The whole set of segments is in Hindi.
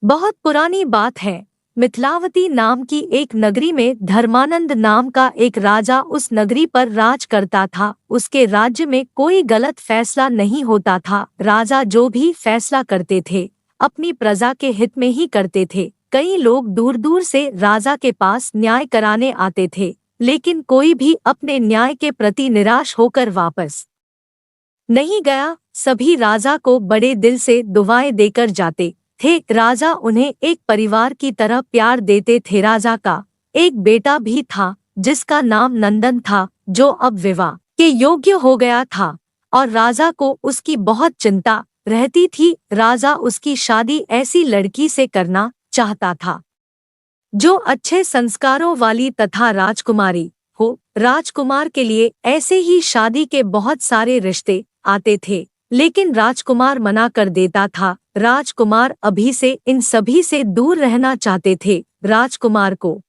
बहुत पुरानी बात है। मिथिलावती नाम की एक नगरी में धर्मानंद नाम का एक राजा उस नगरी पर राज करता था। उसके राज्य में कोई गलत फैसला नहीं होता था। राजा जो भी फैसला करते थे अपनी प्रजा के हित में ही करते थे। कई लोग दूर दूर से राजा के पास न्याय कराने आते थे, लेकिन कोई भी अपने न्याय के प्रति निराश होकर वापस नहीं गया। सभी राजा को बड़े दिल से दुआएं देकर जाते थे। राजा उन्हें एक परिवार की तरह प्यार देते थे। राजा का एक बेटा भी था जिसका नाम नंदन था, जो अब विवाह के योग्य हो गया था और राजा को उसकी बहुत चिंता रहती थी। राजा उसकी शादी ऐसी लड़की से करना चाहता था जो अच्छे संस्कारों वाली तथा राजकुमारी हो। राजकुमार के लिए ऐसे ही शादी के बहुत सारे रिश्ते आते थे, लेकिन राजकुमार मना कर देता था। राजकुमार अभी से इन सभी से दूर रहना चाहते थे। राजकुमार को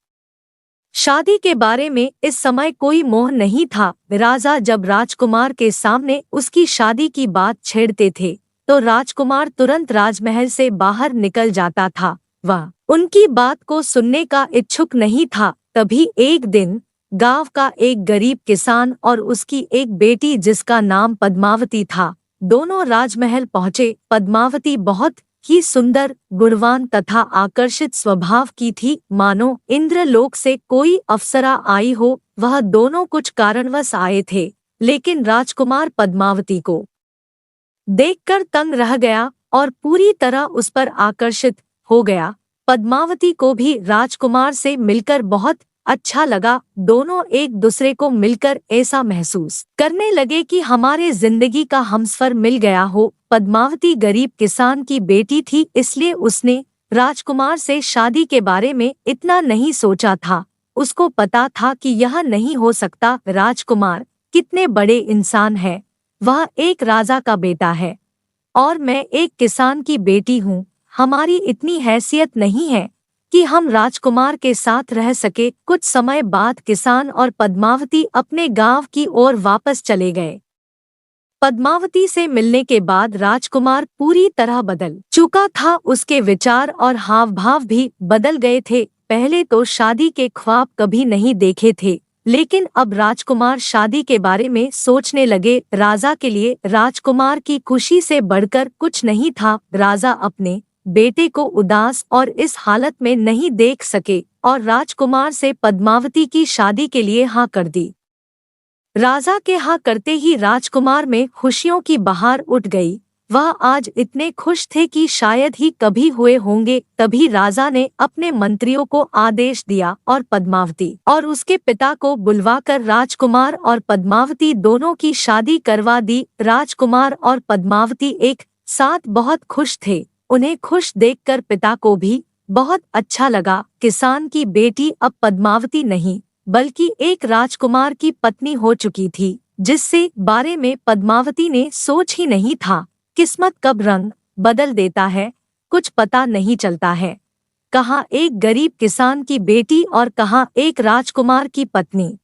शादी के बारे में इस समय कोई मोह नहीं था। राजा जब राजकुमार के सामने उसकी शादी की बात छेड़ते थे तो राजकुमार तुरंत राजमहल से बाहर निकल जाता था। वह उनकी बात को सुनने का इच्छुक नहीं था। तभी एक दिन गांव का एक गरीब किसान और उसकी एक बेटी जिसका नाम पद्मावती था, दोनों राजमहल पहुंचे। पद्मावती बहुत ही सुंदर, गुणवान तथा आकर्षित स्वभाव की थी, मानो इंद्रलोक से कोई अप्सरा आई हो। वह दोनों कुछ कारणवश आए थे, लेकिन राजकुमार पद्मावती को देखकर तंग रह गया और पूरी तरह उस पर आकर्षित हो गया। पद्मावती को भी राजकुमार से मिलकर बहुत अच्छा लगा। दोनों एक दूसरे को मिलकर ऐसा महसूस करने लगे कि हमारे जिंदगी का हमसफर मिल गया हो। पद्मावती गरीब किसान की बेटी थी, इसलिए उसने राजकुमार से शादी के बारे में इतना नहीं सोचा था। उसको पता था कि यह नहीं हो सकता। राजकुमार कितने बड़े इंसान है, वह एक राजा का बेटा है और मैं एक किसान की बेटी हूँ। हमारी इतनी हैसियत नहीं है कि हम राजकुमार के साथ रह सके। कुछ समय बाद किसान और पद्मावती अपने गांव की ओर वापस चले गए। पद्मावती से मिलने के बाद राजकुमार पूरी तरह बदल चुका था। उसके विचार और हाव भाव भी बदल गए थे। पहले तो शादी के ख्वाब कभी नहीं देखे थे, लेकिन अब राजकुमार शादी के बारे में सोचने लगे। राजा के लिए राजकुमार की खुशी से बढ़कर कुछ नहीं था। राजा अपने बेटे को उदास और इस हालत में नहीं देख सके और राजकुमार से पद्मावती की शादी के लिए हाँ कर दी। राजा के हाँ करते ही राजकुमार में खुशियों की बहार उठ गई। वह आज इतने खुश थे कि शायद ही कभी हुए होंगे। तभी राजा ने अपने मंत्रियों को आदेश दिया और पद्मावती और उसके पिता को बुलवाकर राजकुमार और पद्मावती दोनों की शादी करवा दी। राजकुमार और पद्मावती एक साथ बहुत खुश थे। उन्हें खुश देखकर पिता को भी बहुत अच्छा लगा। किसान की बेटी अब पद्मावती नहीं बल्कि एक राजकुमार की पत्नी हो चुकी थी, जिससे बारे में पद्मावती ने सोच ही नहीं था। किस्मत कब रंग बदल देता है कुछ पता नहीं चलता है। कहाँ एक गरीब किसान की बेटी और कहाँ एक राजकुमार की पत्नी।